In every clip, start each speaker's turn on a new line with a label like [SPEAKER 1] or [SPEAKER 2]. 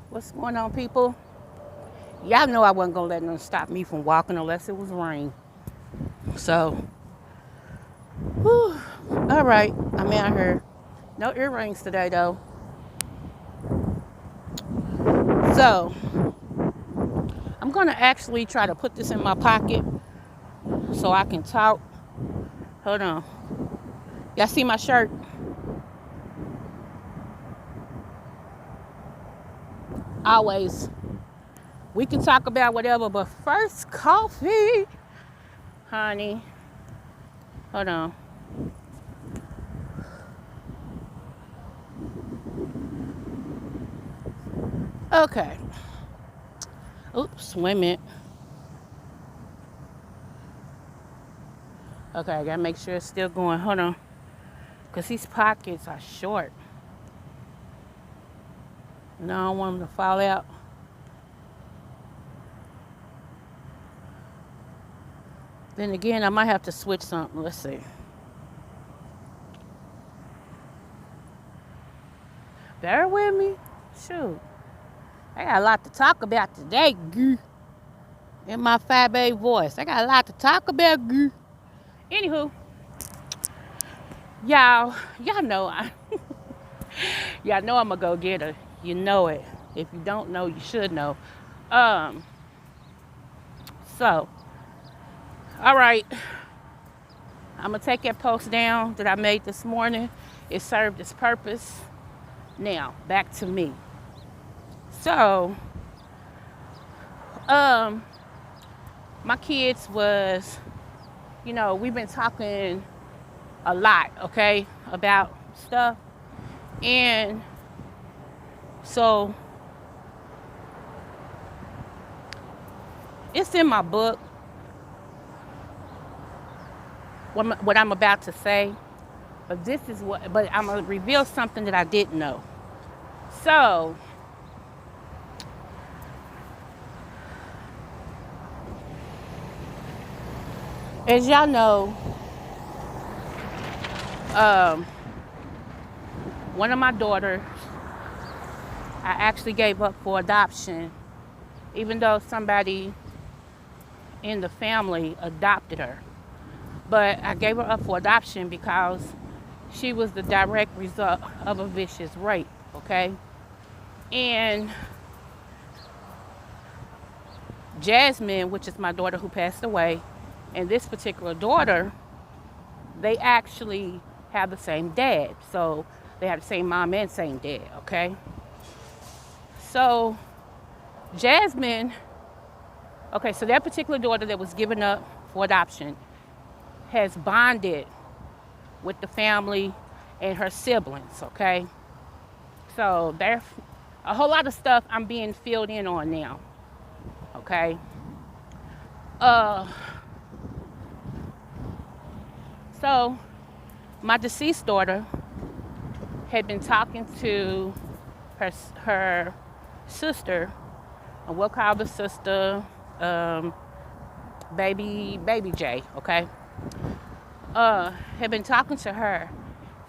[SPEAKER 1] What's going on, people? Y'all know I wasn't gonna let nothing stop me from walking unless it was rain. So, whew, all right, I'm out here. No earrings today, though. So, I'm gonna actually try to put this in my pocket so I can talk. Hold on. Y'all see my shirt? Always. We can talk about whatever, but first, coffee. Honey. Hold on. Okay. Oops, wait a minute. Okay, I gotta make sure it's still going. Hold on. Because these pockets are short. And I don't want them to fall out. Then again, I might have to switch something. Let's see. Bear with me. Shoot. I got a lot to talk about today, goo. In my 5A voice. I got a lot to talk about, goo. Anywho, y'all know y'all know I'm a go-getter. You know it. If you don't know, you should know. So, all right. I'm going to take that post down that I made this morning. It served its purpose. Now, back to me. So, my kids was, we've been talking a lot, okay, about stuff. And so, it's in my book, what I'm about to say. But but I'm going to reveal something that I didn't know. So, as y'all know, one of my daughters, I actually gave up for adoption, even though somebody in the family adopted her. But I gave her up for adoption because she was the direct result of a vicious rape, okay? And Jasmine, which is my daughter who passed away, and this particular daughter, they actually have the same dad. So they have the same mom and same dad, okay? So Jasmine, okay, so that particular daughter that was given up for adoption has bonded with the family and her siblings, okay? So there's a whole lot of stuff I'm being filled in on now, okay? So my deceased daughter had been talking to her sister, and we'll call the sister baby J, okay? Had been talking to her,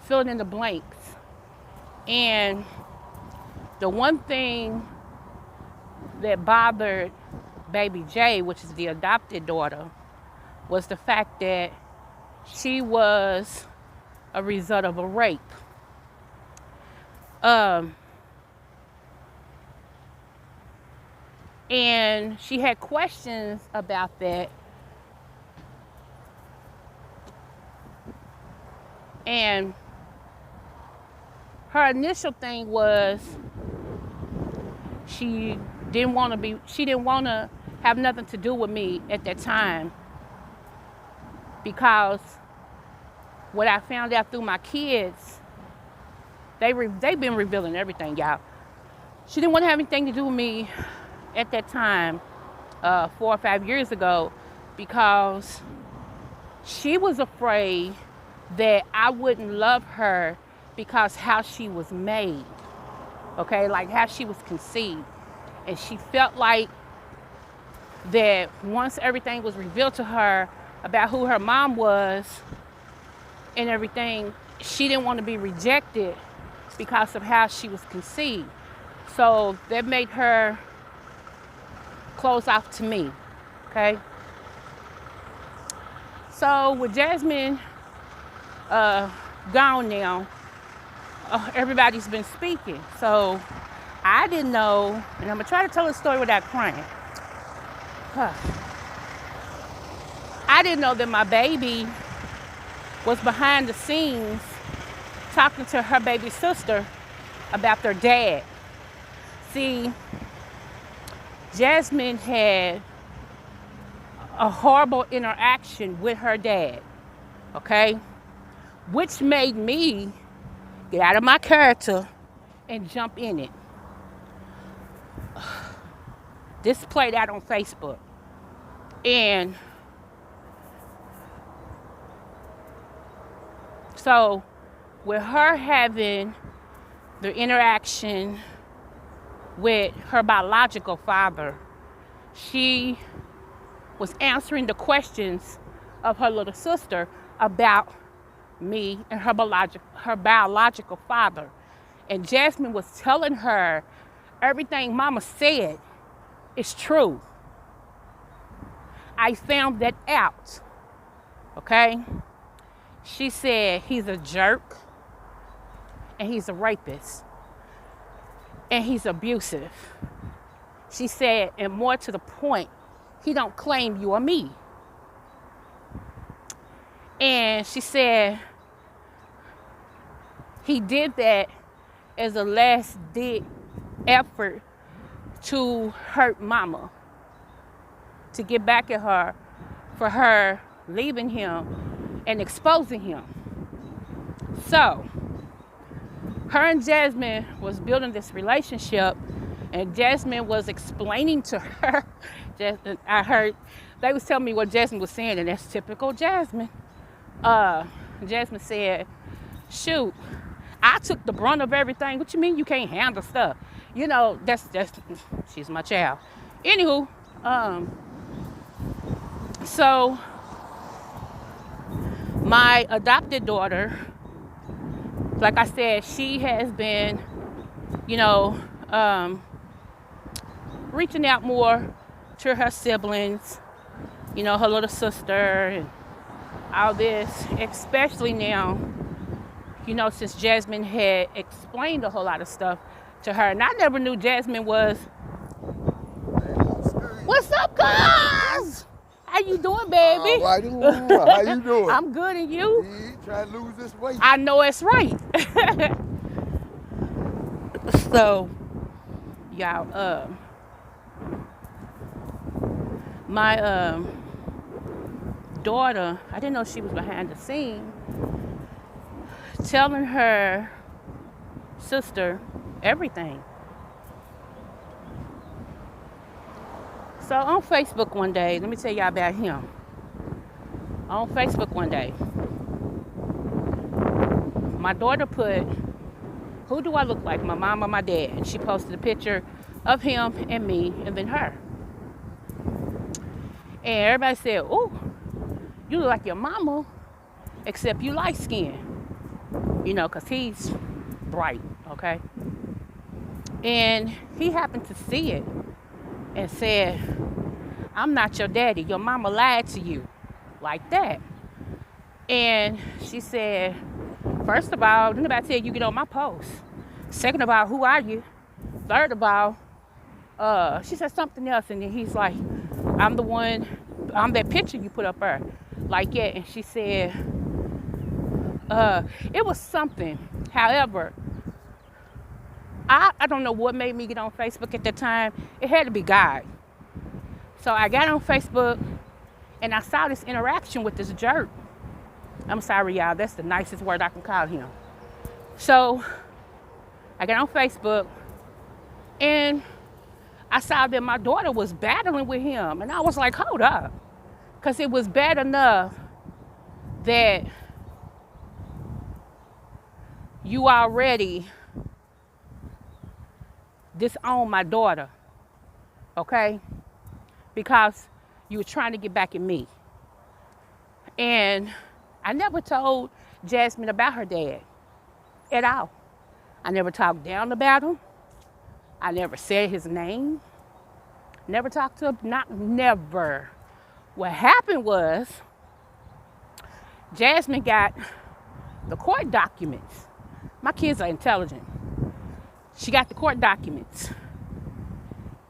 [SPEAKER 1] filling in the blanks. And the one thing that bothered baby J, which is the adopted daughter, was the fact that she was a result of a rape. And she had questions about that. And her initial thing was she didn't want to have nothing to do with me at that time, because what I found out through my kids, they've been revealing everything, y'all. She didn't want to have anything to do with me at that time, 4 or 5 years ago, because she was afraid that I wouldn't love her because how she was made, okay, like how she was conceived. And she felt like that once everything was revealed to her about who her mom was and everything, she didn't want to be rejected because of how she was conceived. So that made her close off to me, okay? So with Jasmine gone now, everybody's been speaking. So I didn't know, and I'm gonna try to tell a story without crying. I didn't know that my baby was behind the scenes talking to her baby sister about their dad. See, Jasmine had a horrible interaction with her dad, okay? Which made me get out of my character and jump in it. This played out on Facebook. And so with her having the interaction with her biological father, she was answering the questions of her little sister about me and her biological father. And Jasmine was telling her everything Mama said is true. I found that out, okay? She said he's a jerk and he's a rapist and he's abusive. She said, and more to the point, he don't claim you or me. And she said he did that as a last ditch effort to hurt Mama, to get back at her for her leaving him and exposing him. So her and Jasmine was building this relationship, and Jasmine was explaining to her, I heard, they was telling me what Jasmine was saying, and that's typical Jasmine. Jasmine said, shoot, I took the brunt of everything. What you mean you can't handle stuff? You know, that's she's my child. Anywho, so my adopted daughter, like I said, she has been, reaching out more to her siblings, her little sister and all this, especially now, since Jasmine had explained a whole lot of stuff to her. And I never knew Jasmine was, what's up, cuz? How you doing, baby?
[SPEAKER 2] How you doing?
[SPEAKER 1] I'm good, and you?
[SPEAKER 2] You trying to lose this weight?
[SPEAKER 1] I know it's right. So, y'all, my daughter, I didn't know she was behind the scene, telling her sister everything. So on Facebook one day, let me tell y'all about him. On Facebook one day, my daughter put, who do I look like, my mom or my dad? And she posted a picture of him and me and then her. And everybody said, oh, you look like your mama, except you light skinned. Because he's bright, okay? And he happened to see it and said, I'm not your daddy. Your mama lied to you. Like that. And she said, first of all, didn't nobody tell you get on my post? Second of all, who are you? Third of all, she said something else. And then he's like, I'm that picture you put up there. Like, yeah. And she said, it was something. However, I don't know what made me get on Facebook at that time. It had to be God. So I got on Facebook and I saw this interaction with this jerk. I'm sorry, y'all. That's the nicest word I can call him. So I got on Facebook and I saw that my daughter was battling with him. And I was like, hold up. Because it was bad enough that you already disown my daughter, okay? Because you were trying to get back at me. And I never told Jasmine about her dad at all. I never talked down about him. I never said his name. Never talked to him. Never. What happened was Jasmine got the court documents. My kids are intelligent. She got the court documents.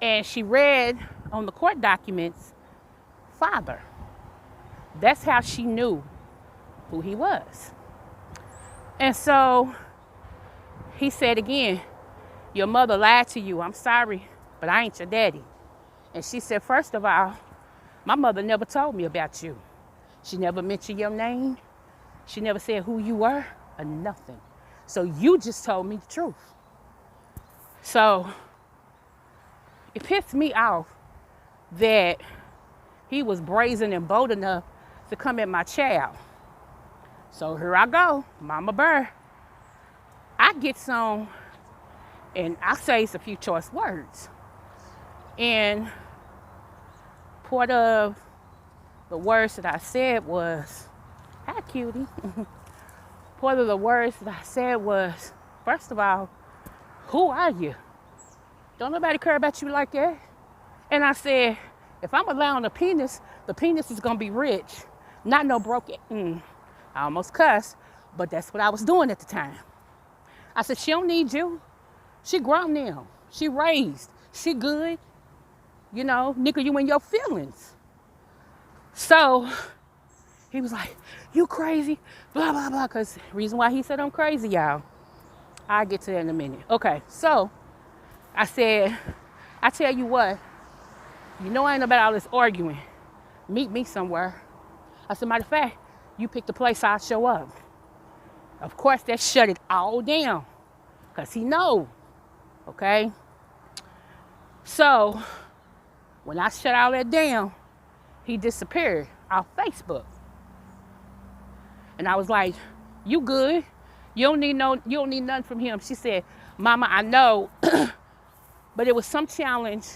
[SPEAKER 1] And she read on the court documents, father. That's how she knew who he was. And so he said again, your mother lied to you. I'm sorry, but I ain't your daddy. And she said, first of all, my mother never told me about you. She never mentioned your name. She never said who you were or nothing. So you just told me the truth. So it pissed me off that he was brazen and bold enough to come at my child. So here I go, Mama Bear. I get some, and I say a few choice words. And part of the words that I said was, hi, cutie. Part of the words that I said was, first of all, who are you? Don't nobody care about you like that. And I said, if I'm allowing the penis is gonna be rich, not no broken. I almost cussed, but that's what I was doing at the time. I said, she don't need you. She grown now. She raised. She good. You know, nigga, you in your feelings. So he was like, you crazy, blah, blah, blah. Because the reason why he said I'm crazy, y'all, I'll get to that in a minute. Okay, so I said, I tell you what, you know I ain't about all this arguing. Meet me somewhere. I said, matter of fact, you pick the place, I'll show up. Of course, that shut it all down. Because he know, okay? So when I shut all that down, he disappeared off Facebook. And I was like, you good. You don't need nothing from him. She said, Mama, I know, but it was some challenge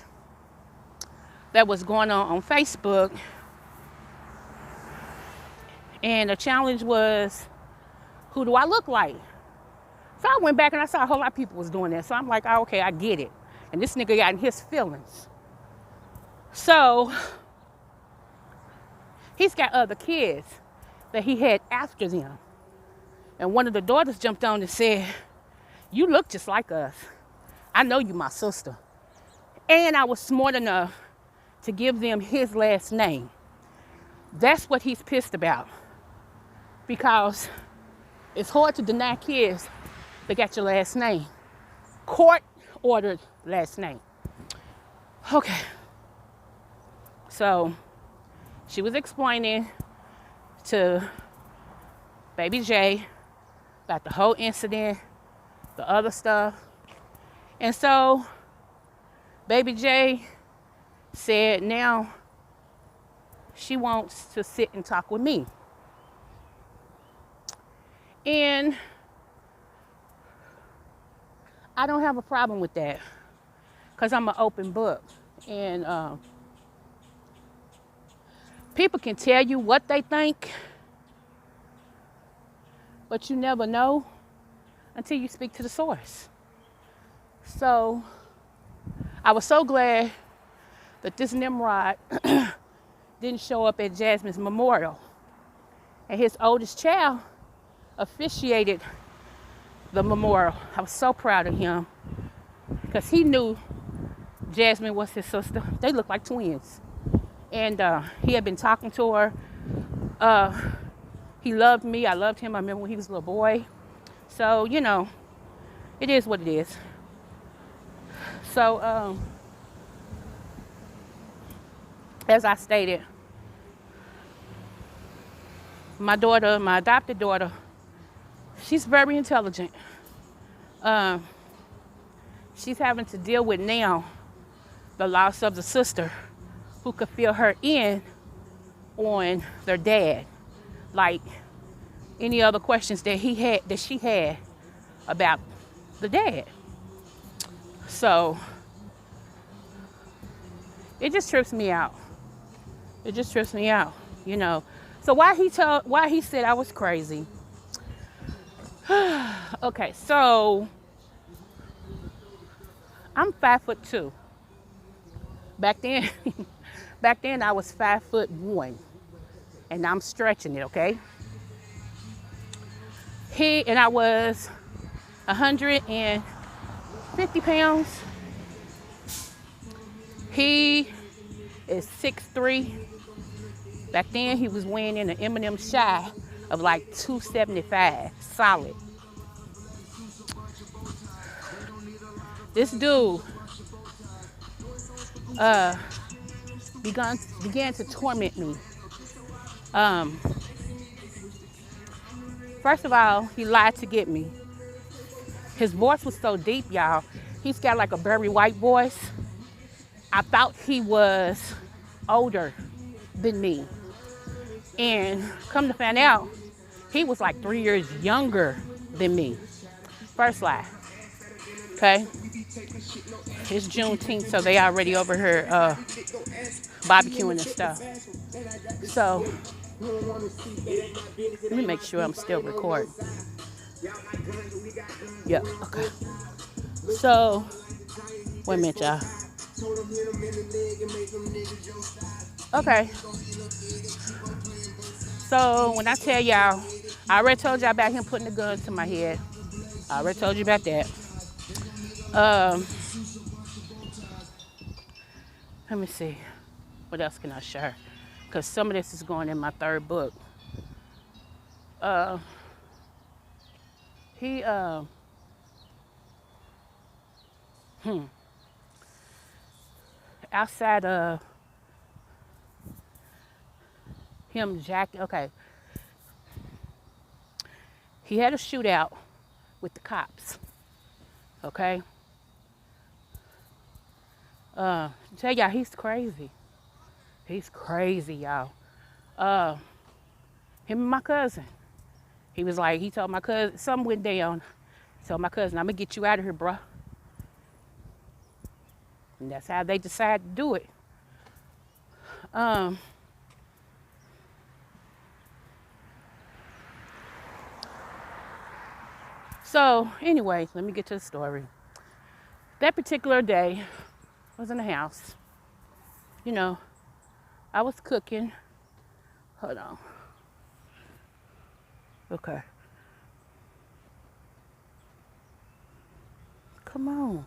[SPEAKER 1] that was going on Facebook. And the challenge was, who do I look like? So I went back and I saw a whole lot of people was doing that. So I'm like, oh, okay, I get it. And this nigga got in his feelings. So he's got other kids that he had after them. And one of the daughters jumped on and said, you look just like us. I know you my sister. And I was smart enough to give them his last name. That's what he's pissed about. Because it's hard to deny kids that got your last name. Court ordered last name. Okay. So she was explaining to Baby J about the whole incident, the other stuff. And so Baby J said now she wants to sit and talk with me. And I don't have a problem with that because I'm an open book. And people can tell you what they think, but you never know until you speak to the source. So I was so glad that this Nimrod didn't show up at Jasmine's memorial. And his oldest child officiated the memorial. I was so proud of him because he knew Jasmine was his sister. They look like twins. And he had been talking to her. He loved me. I loved him. I remember when he was a little boy. So, you know, it is what it is. So, as I stated, my daughter, my adopted daughter, she's very intelligent. She's having to deal with now the loss of the sister who could fill her in on their dad. Like any other questions that she had about the dad. So it just trips me out. It just trips me out, you know. So why he said I was crazy. Okay, so I'm 5'2". Back then, back then I was 5'1", and I'm stretching it, okay? I was 150 pounds. He is 6'3". Back then he was weighing in an M&M shy of like 275, solid. This dude began to torment me. Um, First of all, he lied to get me. His voice was so deep, y'all. He's got like a Barry White voice. I thought he was older than me. And come to find out, he was like 3 years younger than me. First lie. Okay? It's Juneteenth, so they already over here barbecuing and stuff. So, let me make sure I'm still recording. Yep, okay. So, wait a minute, y'all. Okay. So, when I tell y'all, I already told y'all about him putting the gun to my head. I already told you about that. Let me see. What else can I share? Because some of this is going in my third book. Outside of him okay. He had a shootout with the cops. Okay? Tell y'all, he's crazy. He's crazy, y'all. Him and my cousin. He told my cousin, something went down. He told my cousin, I'm gonna get you out of here, bro. And that's how they decided to do it. So anyway, let me get to the story. That particular day, I was in the house. You know, I was cooking. Hold on. Okay. Come on.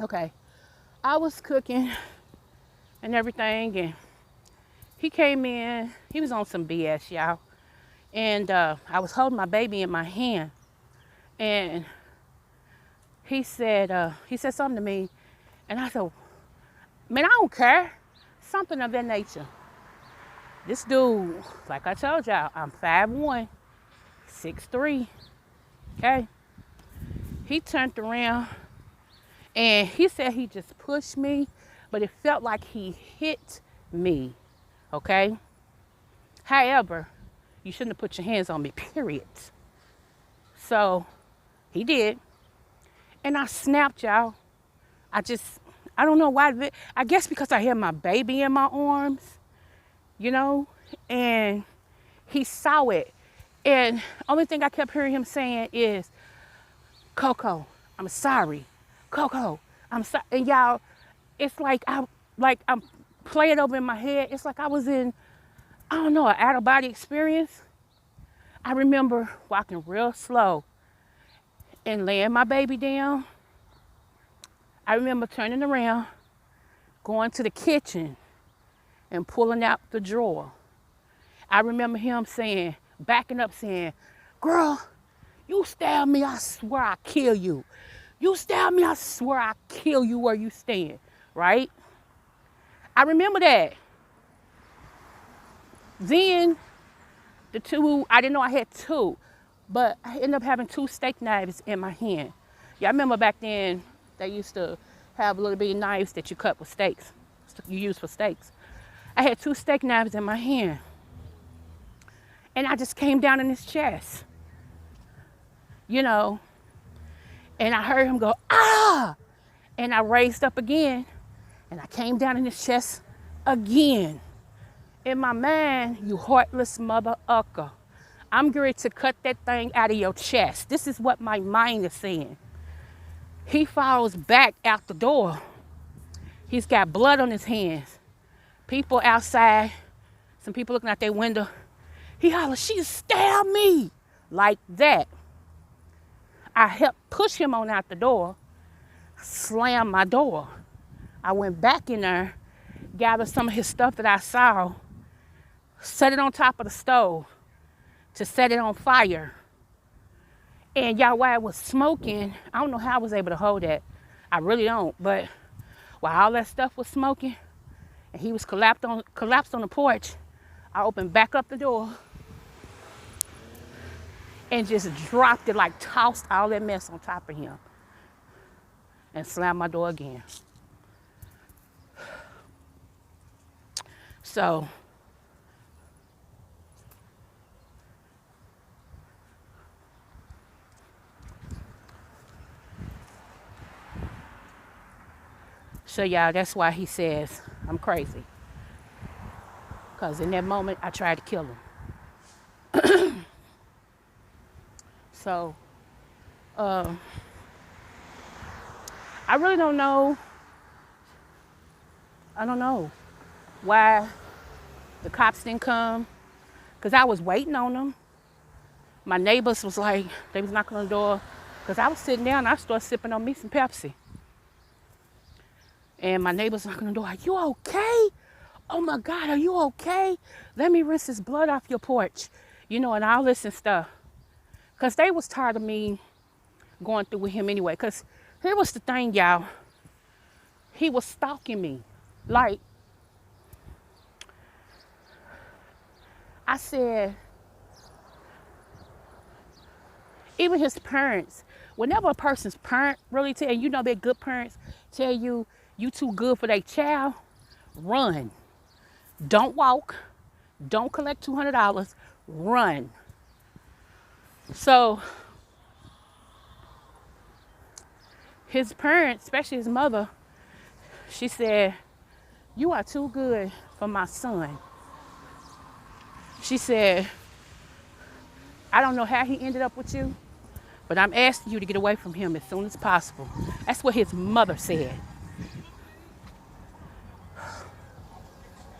[SPEAKER 1] Okay. I was cooking and everything, and he came in. He was on some BS, y'all. And I was holding my baby in my hand, and he said something to me, and I said, man, I don't care. Something of that nature. This dude, like I told y'all, I'm 5'1", 6'3", okay? He turned around, and he said he just pushed me, but it felt like he hit me, okay? However, you shouldn't have put your hands on me, period. So, he did. And I snapped, y'all. I don't know why. I guess because I had my baby in my arms, you know, and he saw it. And only thing I kept hearing him saying is, Coco, I'm sorry. Coco, I'm sorry. And y'all, it's like I'm playing over in my head. It's like I was in, I don't know, an out-of-body experience. I remember walking real slow and laying my baby down. I remember turning around, going to the kitchen and pulling out the drawer. I remember him backing up saying, girl, you stab me, I swear I'll kill you. You stab me, I swear I'll kill you where you stand, right? I remember that. Then I didn't know I had two, but I ended up having 2 steak knives in my hand. Yeah, I remember back then they used to have little bitty knives that you cut with steaks, you use for steaks. I had 2 steak knives in my hand, and I just came down in his chest, you know, and I heard him go, ah, and I raised up again, and I came down in his chest again. In my mind, you heartless mother ucker, I'm going to cut that thing out of your chest. This is what my mind is saying. He falls back out the door. He's got blood on his hands. People outside, some people looking out their window. He hollers, she stabbed me. Like that. I helped push him on out the door, slammed my door. I went back in there, gathered some of his stuff that I saw, set it on top of the stove to set it on fire. And y'all, while it was smoking, I don't know how I was able to hold that. I really don't. But while all that stuff was smoking and he was collapsed on the porch, I opened back up the door and just dropped it, like tossed all that mess on top of him and slammed my door again. So y'all, that's why he says I'm crazy. Because in that moment, I tried to kill him. So, I really don't know. I don't know why the cops didn't come. Because I was waiting on them. My neighbors was like, they was knocking on the door. Because I was sitting down and I started sipping on me some Pepsi. And my neighbors knocking on the door like, you okay? Oh my God, are you okay? Let me rinse this blood off your porch. You know, and all this and stuff. Because they was tired of me going through with him anyway. Because here was the thing, y'all. He was stalking me. Like, I said, even his parents, whenever a person's parent really tell you, you know they're good parents, tell you, you too good for their child, run. Don't walk. Don't collect $200. Run. So his parents, especially his mother, she said, you are too good for my son. She said, I don't know how he ended up with you, but I'm asking you to get away from him as soon as possible. That's what his mother said.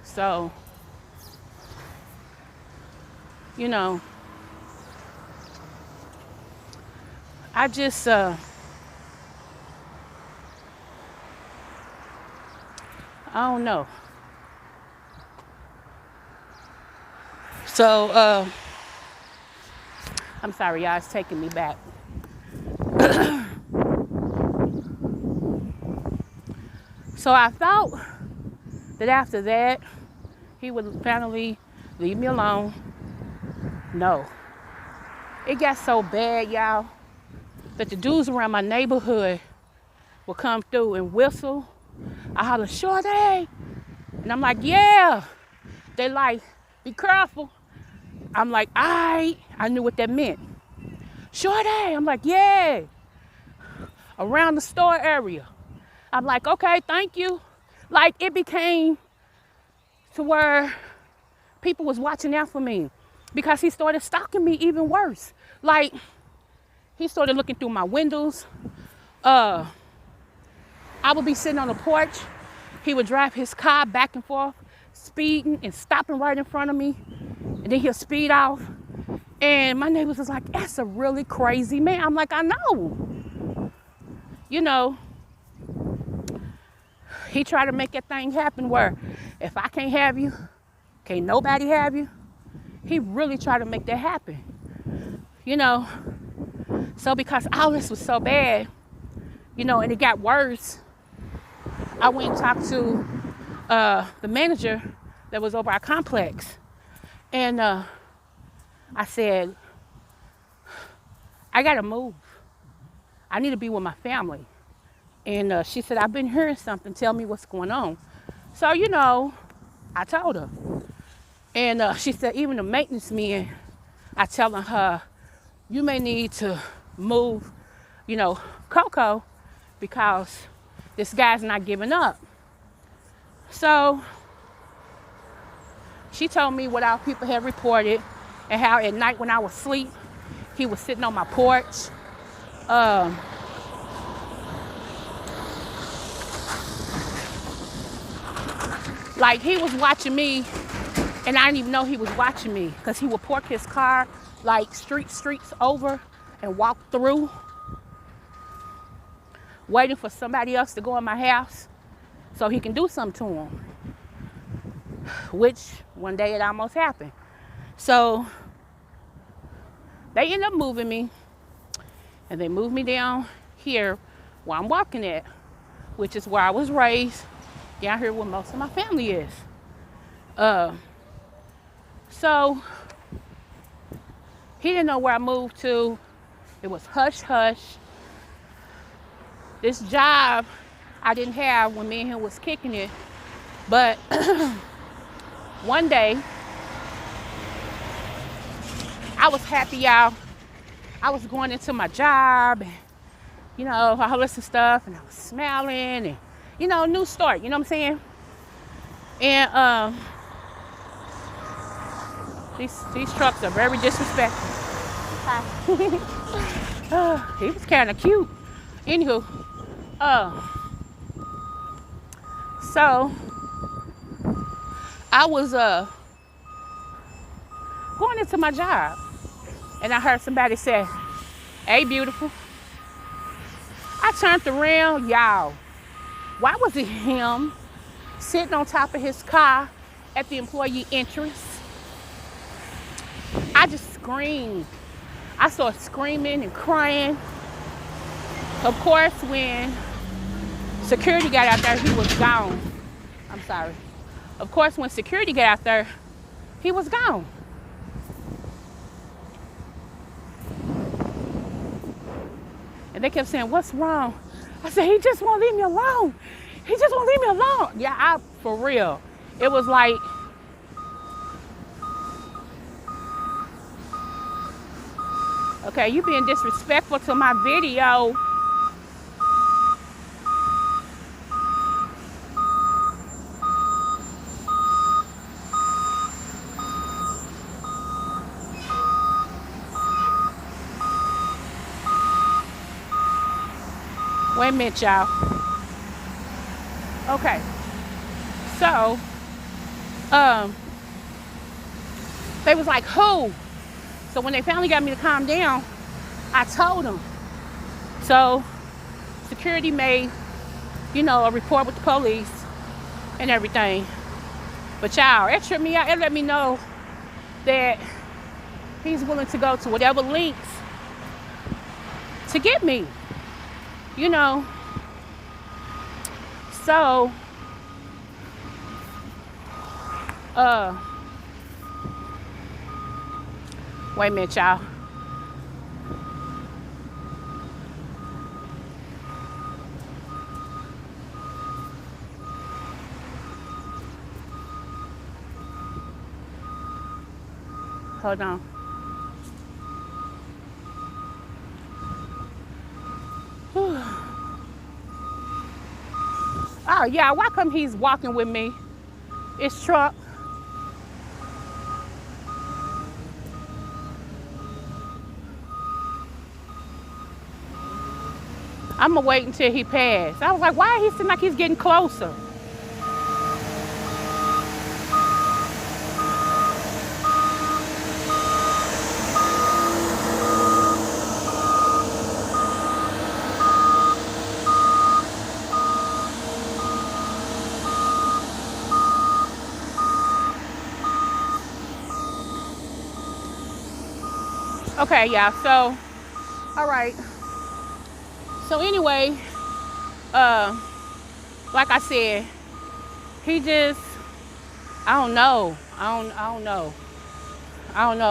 [SPEAKER 1] So, you know, I just, I don't know. So, I'm sorry, y'all, it's taking me back. So I thought that after that, he would finally leave me alone. No. It got so bad, y'all, that the dudes around my neighborhood would come through and whistle. I holler, Shorty. And I'm like, yeah. They like, be careful. I'm like, I knew what that meant. Shorty. I'm like, yeah. Around the store area. I'm like, okay, thank you. Like, it became to where people was watching out for me because he started stalking me even worse. Like, he started looking through my windows. I would be sitting on the porch. He would drive his car back and forth, speeding and stopping right in front of me. And then he'll speed off. And my neighbors was like, that's a really crazy man. I'm like, I know. You know, he tried to make that thing happen where if I can't have you, can't nobody have you. He really tried to make that happen. You know, so because all this was so bad, you know, and it got worse, I went and talked to the manager that was over our complex. And I said, I gotta move. I need to be with my family. And she said, I've been hearing something. Tell me what's going on. So, you know, I told her. And she said, even the maintenance men are telling her, you may need to move, you know, Coco, because this guy's not giving up. So she told me what our people had reported. and how at night when I was asleep, he was sitting on my porch. Like he was watching me, and I didn't even know he was watching me, because he would park his car like streets over and walk through, waiting for somebody else to go in my house so he can do something to him, which one day it almost happened. So they ended up moving me, and they moved me down here where I'm walking at, which is where I was raised, down here where most of my family is. So he didn't know where I moved to. It was hush hush. This job I didn't have when me and him was kicking it, but one day I was happy, y'all. I was going into my job, and all this stuff, and I was smiling, and new start, you know what I'm saying? And these trucks are very disrespectful. He was kind of cute. Anywho, so I was going into my job, and I heard somebody say, "Hey, beautiful." I turned around, y'all. Why was it him sitting on top of his car at the employee entrance? I just screamed. I started screaming and crying. Of course, when security got out there, he was gone. I'm sorry. Of course, when security got out there, he was gone. And they kept saying, "What's wrong?" I said, "He just won't leave me alone. He just won't leave me alone." Yeah, for real. It was like, okay, you being disrespectful to my video. Wait a minute, y'all. Okay. So, they was like, "Who?" So when they finally got me to calm down, I told them. So security made, a report with the police and everything. But y'all, it tripped me out. It let me know that he's willing to go to whatever lengths to get me. So, wait a minute, y'all. Hold on. Oh, yeah, why come he's walking with me? It's truck. I'm gonna wait until he passed. I was like, why he seem like he's getting closer? Okay, yeah, so, all right. So anyway, like I said, he just, I don't know.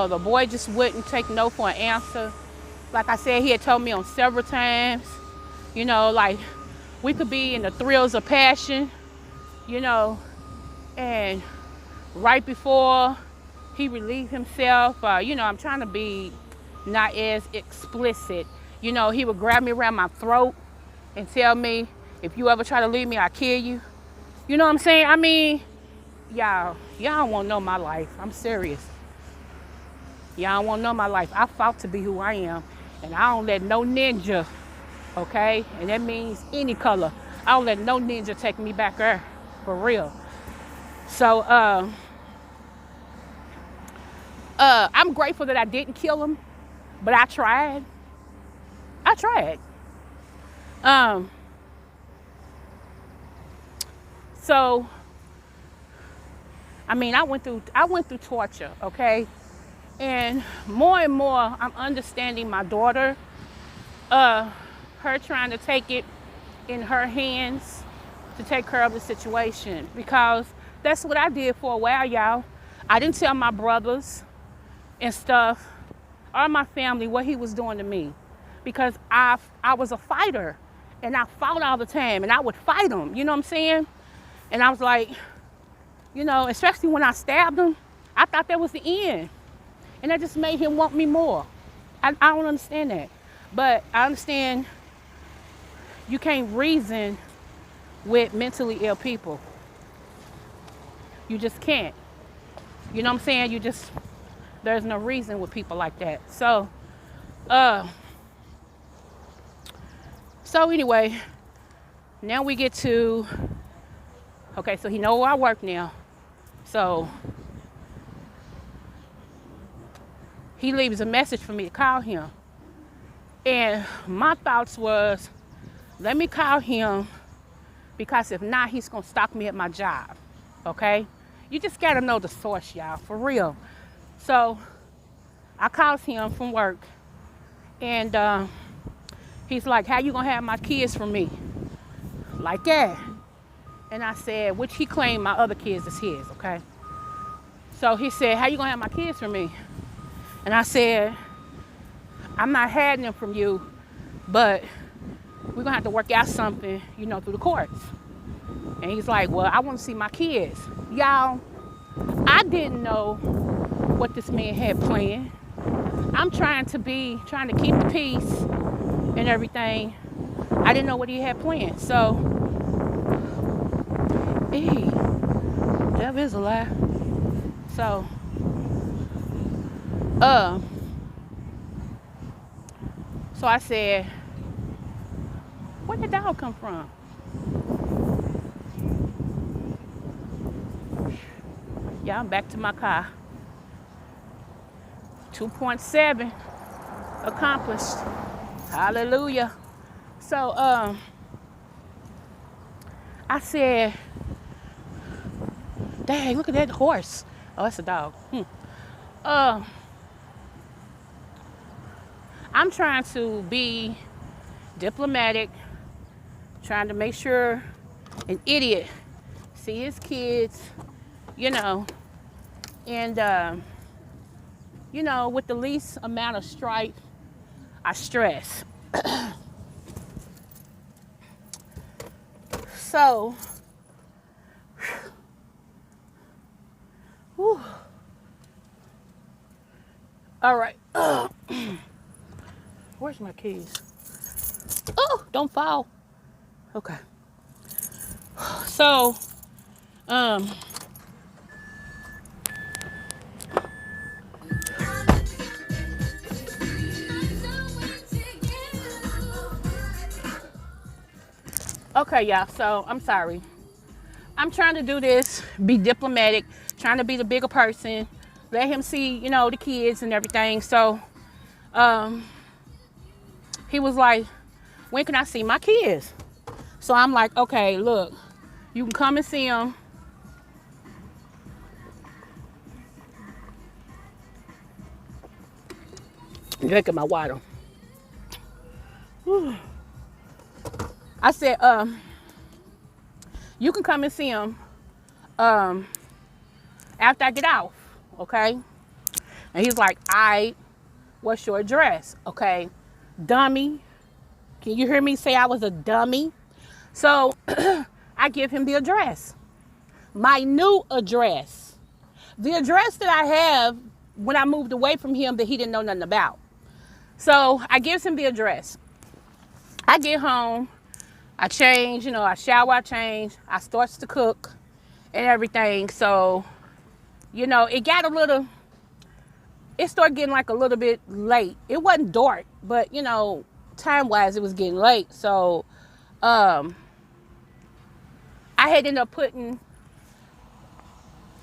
[SPEAKER 1] The boy just wouldn't take no for an answer. Like I said, he had told me on several times, like we could be in the thrills of passion, and right before he relieved himself, I'm trying to be not as explicit. He would grab me around my throat and tell me, "If you ever try to leave me, I'll kill you." You know what I'm saying? I mean, y'all don't want to know my life. I'm serious. Y'all don't want to know my life. I fought to be who I am. And I don't let no ninja, okay? And that means any color. I don't let no ninja take me back there, for real. So, I'm grateful that I didn't kill him, but I tried. I tried. So, I mean, I went through torture, okay? And more, I'm understanding my daughter, her trying to take it in her hands to take care of the situation, because that's what I did for a while, y'all. I didn't tell my brothers and stuff or my family what he was doing to me, because I was a fighter and I fought all the time and I would fight him, you know what I'm saying? And I was like, you know, especially when I stabbed him, I thought that was the end. And that just made him want me more. I don't understand that. But I understand you can't reason with mentally ill people. You just can't. You know what I'm saying? There's no reason with people like that. So anyway, now we get to, okay, so he know where I work now. So he leaves a message for me to call him. And my thoughts was, let me call him, because if not, he's going to stalk me at my job, okay? You just got to know the source, y'all, for real. So I called him from work, and he's like, how you going to have my kids from me? Like that. And I said, which he claimed my other kids is his, okay? So he said, how you going to have my kids from me? And I said, I'm not hiding them from you, but we're going to have to work out something, you know, through the courts. And he's like, well, I want to see my kids. Y'all, I didn't know what this man had planned. I'm trying to keep the peace and everything. I didn't know what he had planned. So, that is a lie. So, so I said, where did the dog come from? Yeah, I'm back to my car. 2.7 accomplished. Hallelujah. So, I said, dang, look at that horse. Oh, that's a dog. I'm trying to be diplomatic, trying to make sure an idiot see his kids, you know, and, you know, with the least amount of strife, I stress. So, whew. All right. Where's my keys? Oh, don't fall. Okay. So, okay, y'all. So, I'm sorry. I'm trying to do this, be diplomatic, trying to be the bigger person, let him see, you know, the kids and everything. So, he was like, when can I see my kids? So I'm like, okay, look, you can come and see them. Drinking my water. Whew. I said, you can come and see them after I get off, okay? And he's like, what's your address? Okay, dummy. Can you hear me say I was a dummy? So I give him the address, my new address, the address that I have when I moved away from him that he didn't know nothing about. So I gives him the address. I get home, I change, you know, I shower, I change, I starts to cook and everything. So, you know, it got a little, it started getting like a little bit late. It wasn't dark, but you know, time wise, it was getting late. So, I had ended up putting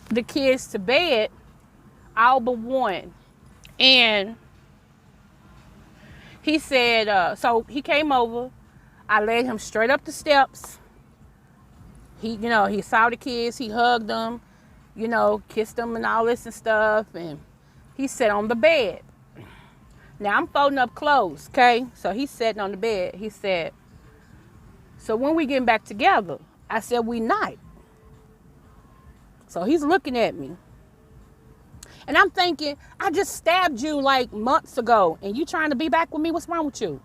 [SPEAKER 1] the kids to bed, all but one. And he said, so he came over. I led him straight up the steps. He saw the kids. He hugged them, kissed them and all this and stuff. And he sat on the bed. Now I'm folding up clothes, okay? So he's sitting on the bed. He said, so when we getting back together? I said, we not. So he's looking at me. And I'm thinking, I just stabbed you like months ago and you trying to be back with me? What's wrong with you?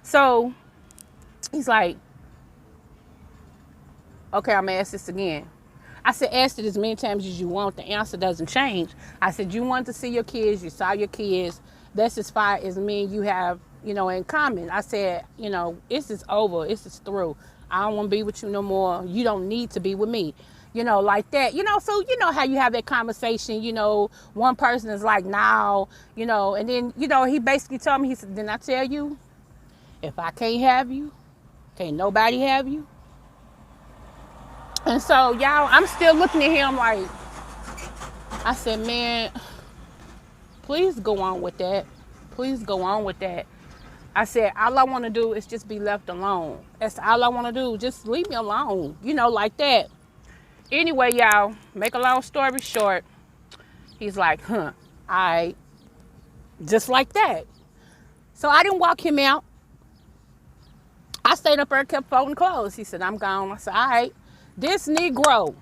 [SPEAKER 1] So he's like, okay, I'm gonna ask this again. I said, ask it as many times as you want. The answer doesn't change. I said, you want to see your kids. You saw your kids. That's as far as me and you have, in common. I said, this is over. This is through. I don't want to be with you no more. You don't need to be with me. Like that. So how you have that conversation, one person is like, now, and then, he basically told me, he said, didn't I tell you, if I can't have you, can't nobody have you? And so, y'all, I'm still looking at him like, I said, man, please go on with that. Please go on with that. I said, all I want to do is just be left alone. That's all I want to do. Just leave me alone, like that. Anyway, y'all, make a long story short, he's like, I just like that. So I didn't walk him out. I stayed up there and kept folding clothes. He said, I'm gone. I said, all right. This Negro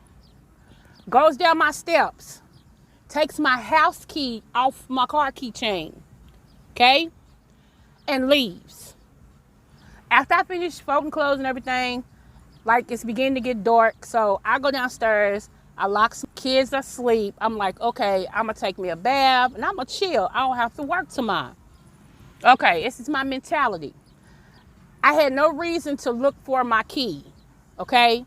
[SPEAKER 1] goes down my steps, takes my house key off my car keychain, okay, and leaves. After I finish folding clothes and everything, like it's beginning to get dark, so I go downstairs, I lock some kids asleep. I'm like, okay, I'm going to take me a bath, and I'm going to chill. I don't have to work tomorrow. Okay, this is my mentality. I had no reason to look for my key, okay?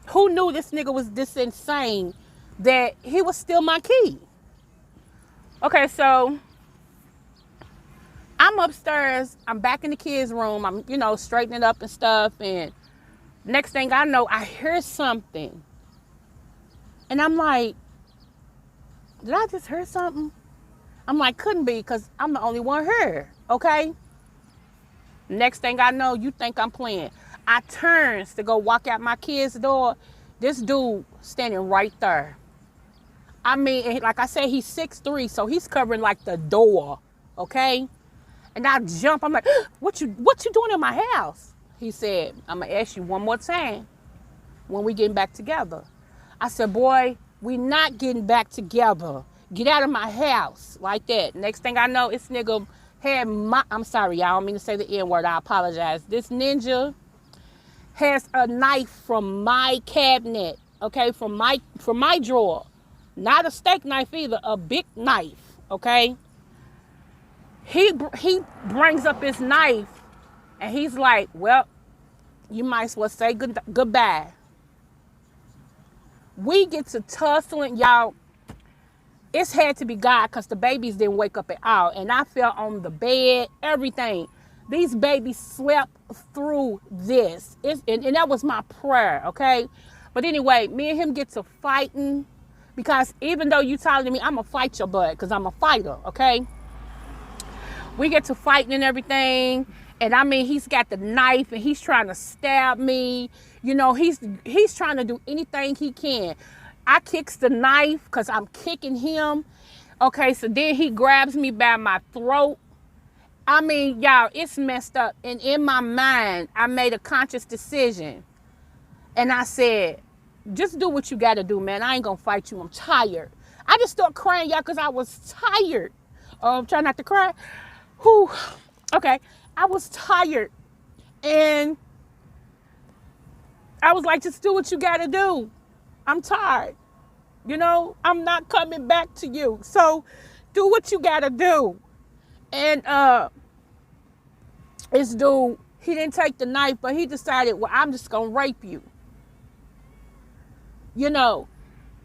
[SPEAKER 1] Who knew this nigga was this insane that he would steal my key? Okay, so I'm upstairs. I'm back in the kids' room. I'm, straightening up and stuff. And next thing I know, I hear something. And I'm like, did I just hear something? I'm like, couldn't be, because I'm the only one here, okay? Next thing I know, you think I'm playing. I turns to go walk out my kid's door. This dude standing right there. I mean, like I said, he's 6'3", so he's covering like the door, okay? And I jump. I'm like, what you doing in my house? He said, I'm gonna ask you one more time when we getting back together. I said, boy, we not getting back together. Get out of my house, like that. Next thing I know, this nigga had I'm sorry, y'all, I don't mean to say the N-word, I apologize. This ninja has a knife from my cabinet, okay, from my drawer. Not a steak knife either, a big knife, okay? He brings up his knife, and he's like, well, you might as well say goodbye. We get to tussling, y'all. It's had to be God, because the babies didn't wake up at all. And I fell on the bed, everything. These babies slept through this. And that was my prayer, okay? But anyway, me and him get to fighting, because even though you taller than me, I'm going to fight your butt, because I'm a fighter, okay? We get to fighting and everything. And I mean, he's got the knife and he's trying to stab me. He's trying to do anything he can. I kicks the knife because I'm kicking him. Okay, so then he grabs me by my throat. I mean, y'all, it's messed up. And in my mind, I made a conscious decision. And I said, just do what you got to do, man. I ain't going to fight you. I'm tired. I just started crying, y'all, because I was tired. I'm trying not to cry. Whew. Okay, I was tired. And I was like, just do what you got to do. I'm tired. I'm not coming back to you. So do what you got to do. And this dude, he didn't take the knife, but he decided, well, I'm just going to rape you.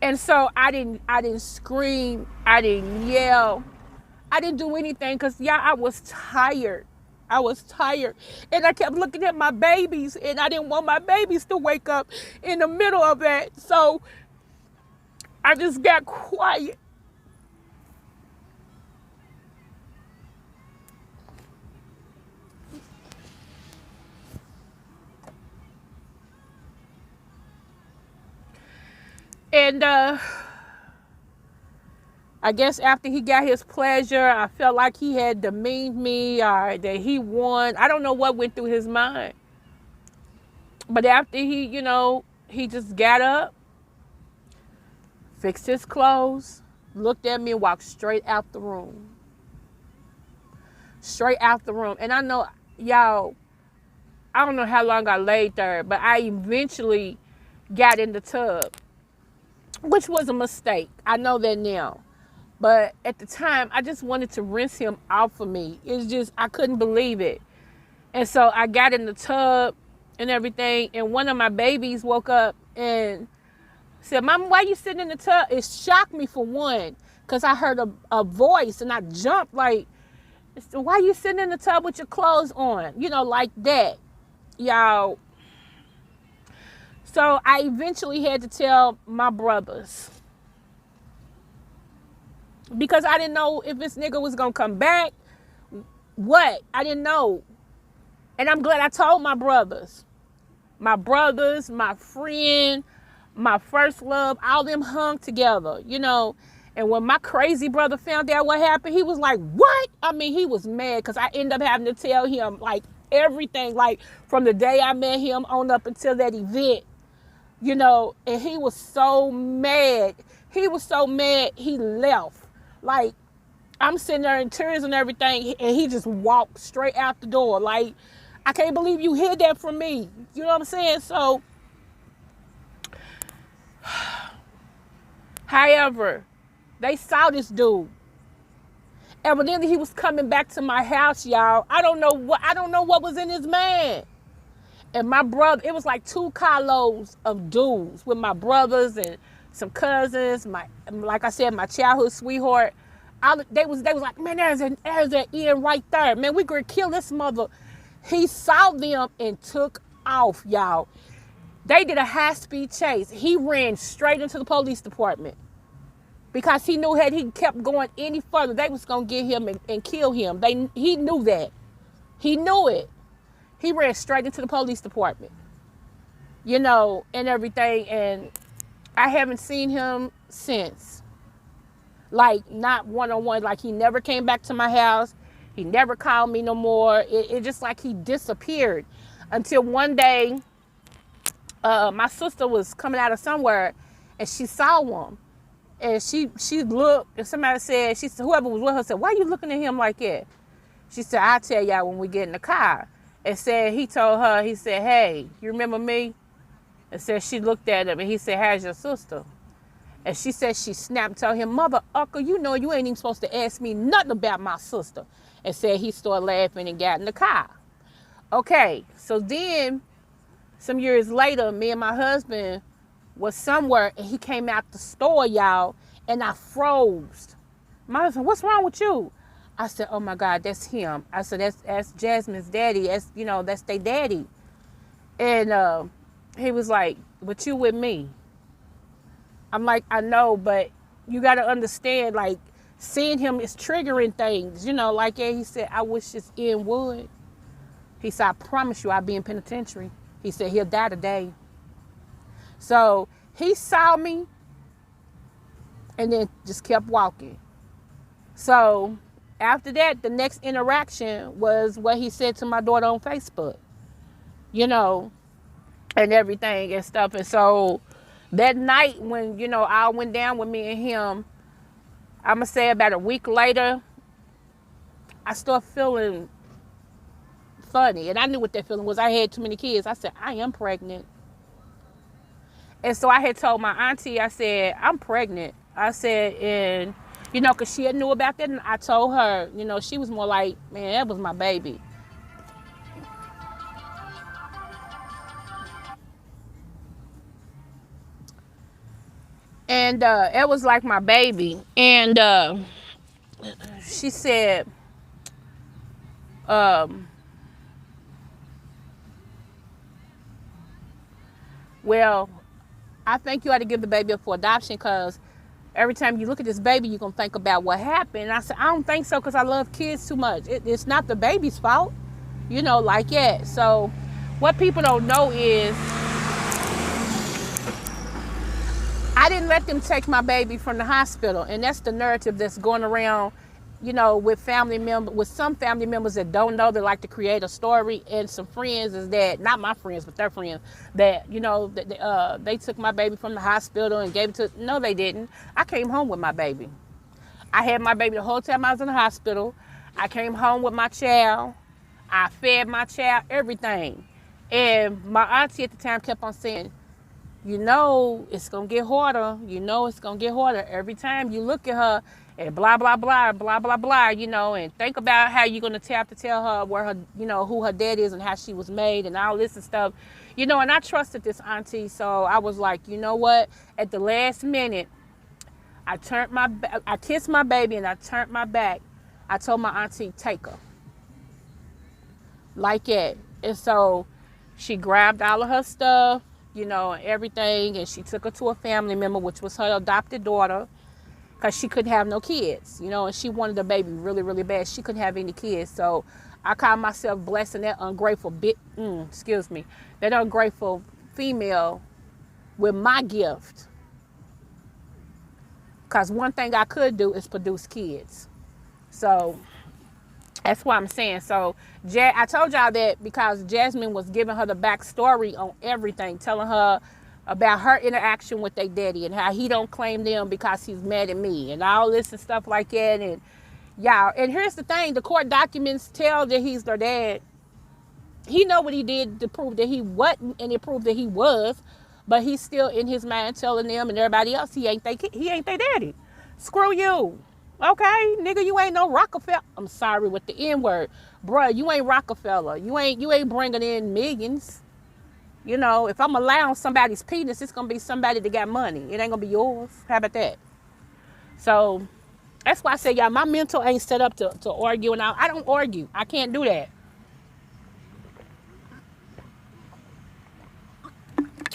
[SPEAKER 1] And so I didn't scream, I didn't yell, I didn't do anything because yeah, I was tired. I was tired. And I kept looking at my babies and I didn't want my babies to wake up in the middle of that. So I just got quiet. And I guess after he got his pleasure, I felt like he had demeaned me or that he won. I don't know what went through his mind. But after he, he just got up, fixed his clothes, looked at me and walked straight out the room. Straight out the room. And I know, y'all, I don't know how long I laid there, but I eventually got in the tub, which was a mistake. I know that now. But at the time, I just wanted to rinse him off of me. It's just, I couldn't believe it. And so I got in the tub and everything, and one of my babies woke up and said, Mama, why you sitting in the tub? It shocked me for one, because I heard a voice and I jumped like, why you sitting in the tub with your clothes on? Like that, y'all. So I eventually had to tell my brothers because I didn't know if this nigga was going to come back. What? I didn't know. And I'm glad I told my brothers. My brothers, my friend, my first love, all them hung together, And when my crazy brother found out what happened, he was like, what? I mean, he was mad because I ended up having to tell him, like, everything, like, from the day I met him on up until that event, and he was so mad. He was so mad, he left. Like, I'm sitting there in tears and everything, and he just walked straight out the door. Like, I can't believe you hid that from me. You know what I'm saying? So, however, they saw this dude. Evidently, he was coming back to my house, y'all. I don't know what was in his mind. And my brother, it was like 2 carloads of dudes with my brothers and some cousins. Like I said, my childhood sweetheart. They was like, man, there's an Ian right there. Man, we gonna kill this mother. He saw them and took off, y'all. They did a high-speed chase. He ran straight into the police department because he knew had he kept going any further, they was gonna get him and kill him. He knew that. He knew it. He ran straight into the police department, and everything. And I haven't seen him since. Like, not one-on-one. Like, he never came back to my house. He never called me no more. It just like he disappeared until one day, my sister was coming out of somewhere and she saw him. And she looked, and somebody said, whoever was with her said, why are you looking at him like that? She said, I'll tell y'all when we get in the car. And said, he told her, he said, hey, you remember me? And said, she looked at him and he said, how's your sister? And she said she snapped, told him, Mother Ucker, you ain't even supposed to ask me nothing about my sister. And said he started laughing and got in the car. Okay, so then some years later, me and my husband was somewhere and he came out the store, y'all, and I froze. My husband, what's wrong with you? I said, oh my God, that's him. I said, that's Jasmine's daddy. That's their daddy. And he was like, but you with me. I'm like, I know, but you got to understand, like, seeing him is triggering things, like, yeah, he said, I wish this Ian would. He said, I promise you I'll be in penitentiary. He said, he'll die today. So he saw me and then just kept walking. So after that, the next interaction was what he said to my daughter on Facebook, and everything and stuff. And so that night when, all went down with me and him, I'm going to say about a week later, I started feeling funny. And I knew what that feeling was. I had too many kids. I said, I am pregnant. And so I had told my auntie, I said, I'm pregnant. I said, and, because she had knew about that. And I told her, she was more like, man, that was my baby. And it was like my baby. And she said, um, well, I think you ought to give the baby up for adoption because every time you look at this baby, you're going to think about what happened. And I said, I don't think so because I love kids too much. It's not the baby's fault, like that. So what people don't know is I didn't let them take my baby from the hospital. And that's the narrative that's going around, with with some family members that don't know, that like to create a story, and some friends is that, not my friends, but their friends, that, they took my baby from the hospital and gave it to, no, they didn't. I came home with my baby. I had my baby the whole time I was in the hospital. I came home with my child. I fed my child, everything. And my auntie at the time kept on saying, it's going to get harder. It's going to get harder every time you look at her and blah, blah, blah, blah, blah, blah, and think about how you're going to have to tell her where her, who her dad is and how she was made and all this and stuff, and I trusted this auntie. So I was like, you know what? At the last minute, I kissed my baby and I turned my back. I told my auntie, take her. Like that. And so she grabbed all of her stuff, and everything, and she took her to a family member, which was her adopted daughter, because she couldn't have no kids, and she wanted a baby really, really bad. She couldn't have any kids. So I call myself blessing that ungrateful that ungrateful female with my gift. Because one thing I could do is produce kids. So that's what I'm saying. So I told y'all that because Jasmine was giving her the backstory on everything, telling her about her interaction with their daddy and how he don't claim them because he's mad at me and all this and stuff like that. And y'all, and here's the thing, the court documents tell that he's their dad. He know what he did to prove that he wasn't, and it proved that he was, but he's still in his mind telling them and everybody else he ain't their daddy. Screw you. Okay, nigga, you ain't no Rockefeller. I'm sorry with the N word. Bruh, you ain't Rockefeller. You ain't bringing in millions. If I'm allowing somebody's penis, it's going to be somebody that got money. It ain't going to be yours. How about that? So that's why I say, y'all, my mental ain't set up to argue. And I don't argue. I can't do that.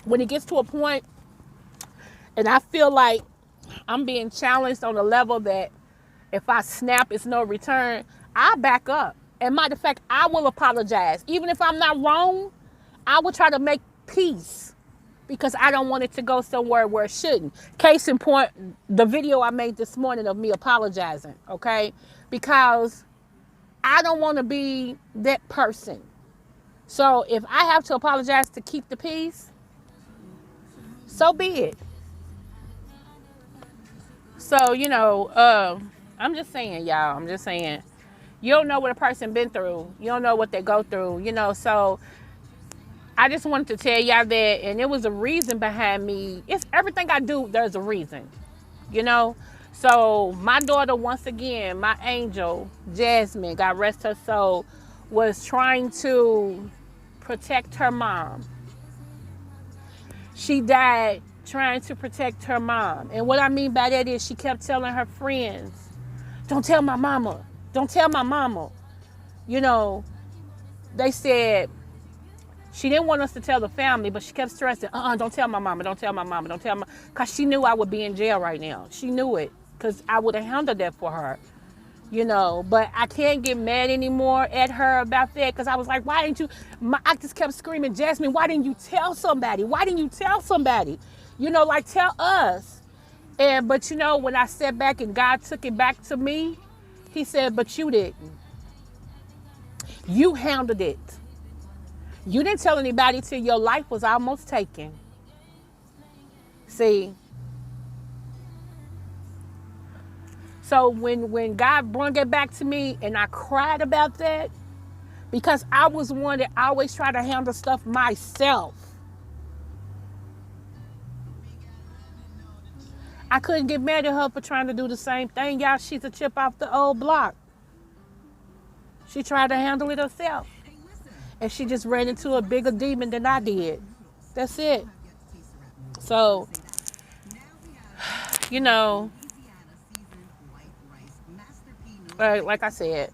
[SPEAKER 1] When it gets to a point and I feel like I'm being challenged on a level that if I snap, it's no return, I back up. And matter of fact, I will apologize. Even if I'm not wrong, I will try to make peace because I don't want it to go somewhere where it shouldn't. Case in point, the video I made this morning of me apologizing, okay? Because I don't want to be that person. So if I have to apologize to keep the peace, so be it. So, I'm just saying, y'all, you don't know what a person been through. You don't know what they go through, so I just wanted to tell y'all that, and it was a reason behind me. It's everything I do, there's a reason, So my daughter, once again, my angel, Jasmine, God rest her soul, was trying to protect her mom. She died trying to protect her mom. And what I mean by that is she kept telling her friends, don't tell my mama. Don't tell my mama. They said she didn't want us to tell the family, but she kept stressing, don't tell my mama, don't tell my mama, don't tell my, because she knew I would be in jail right now. She knew it because I would have handled that for her. But I can't get mad anymore at her about that because I was like, why didn't you, I just kept screaming, Jasmine, why didn't you tell somebody? Why didn't you tell somebody? Tell us. But when I sat back and God took it back to me, he said, but you didn't. You handled it. You didn't tell anybody till your life was almost taken. See? So when God brought it back to me and I cried about that, because I was one that always tried to handle stuff myself. I couldn't get mad at her for trying to do the same thing. Y'all, she's a chip off the old block. She tried to handle it herself. And she just ran into a bigger demon than I did. That's it. So, you know, like I said,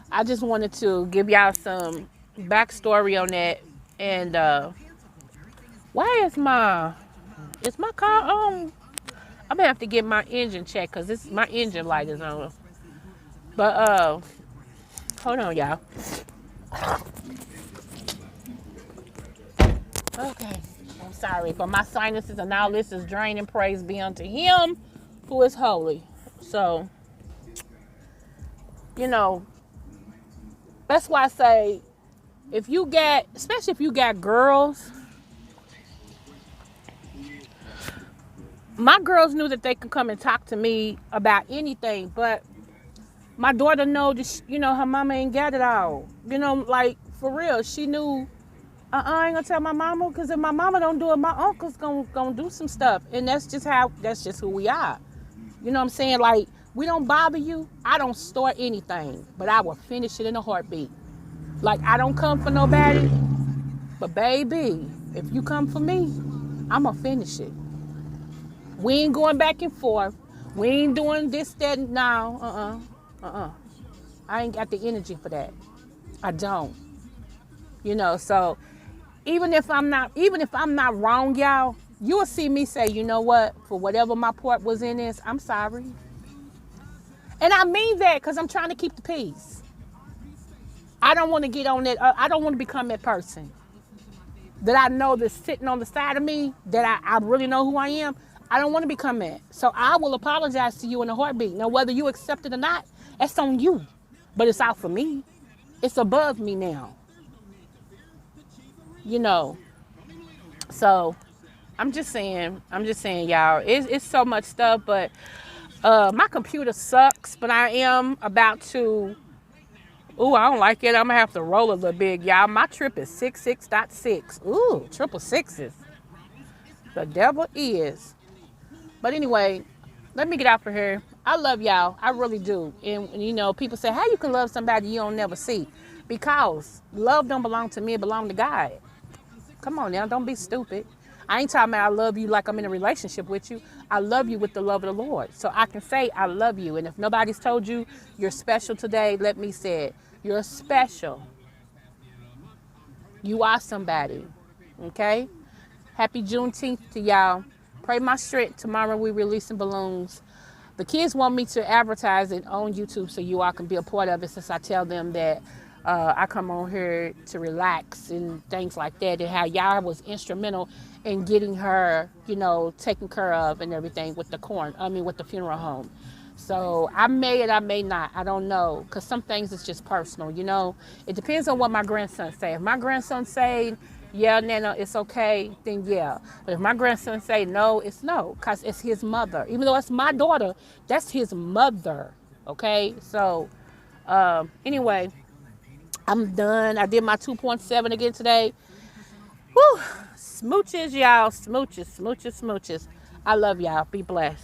[SPEAKER 1] I just wanted to give y'all some backstory on that. And why is my car on? I'm gonna have to get my engine checked because this my engine light is on. But hold on, y'all. Okay, I'm sorry, but my sinuses and all this is draining. Praise be unto Him who is holy. So, you know, that's why I say, if you got, especially if you got girls, my girls knew that they could come and talk to me about anything, but my daughter know that, you know, her mama ain't got it all. You know, like, for real, she knew, I ain't gonna tell my mama, because if my mama don't do it, my uncle's gonna do some stuff. And that's just who we are. You know what I'm saying? Like, we don't bother you. I don't start anything, but I will finish it in a heartbeat. Like, I don't come for nobody, but baby, if you come for me, I'ma finish it. We ain't going back and forth. We ain't doing this, that, now. I ain't got the energy for that. I don't. You know, so even if I'm not wrong, y'all, you'll see me say, you know what, for whatever my part was in this, I'm sorry. And I mean that because I'm trying to keep the peace. I don't want to get on that. I don't want to become that person that I know that's sitting on the side of me, that I really know who I am. I don't want to become that. So I will apologize to you in a heartbeat. Now, whether you accept it or not, that's on you. But it's out for me. It's above me now. You know. So I'm just saying, y'all, it's so much stuff, but my computer sucks, but I am about to, I don't like it. I'm gonna have to roll a little big, y'all. My trip is 66.6. Ooh, triple sixes. The devil is. But anyway, let me get out for here. I love y'all. I really do. And you know, people say, how you can love somebody you don't never see? Because love don't belong to me, it belong to God. Come on now, don't be stupid. I ain't talking about I love you like I'm in a relationship with you. I love you with the love of the Lord. So I can say I love you. And if nobody's told you you're special today, let me say it. You're special. You are somebody. Okay? Happy Juneteenth to y'all. Pray my strength. Tomorrow we releasing balloons. The kids want me to advertise it on YouTube so you all can be a part of it, since I tell them that I come on here to relax and things like that, and how y'all was instrumental in getting her, you know, taken care of and everything with with the funeral home. So I may and I may not. I don't know, because some things is just personal, you know. It depends on what my grandson say. If my grandson say, yeah, Nana, it's okay, then yeah. But if my grandson say no, it's no, because it's his mother. Even though it's my daughter, that's his mother, okay? So anyway, I'm done. I did my 2.7 again today. Whew. Smooches, y'all. Smooches, smooches, smooches. I love y'all. Be blessed.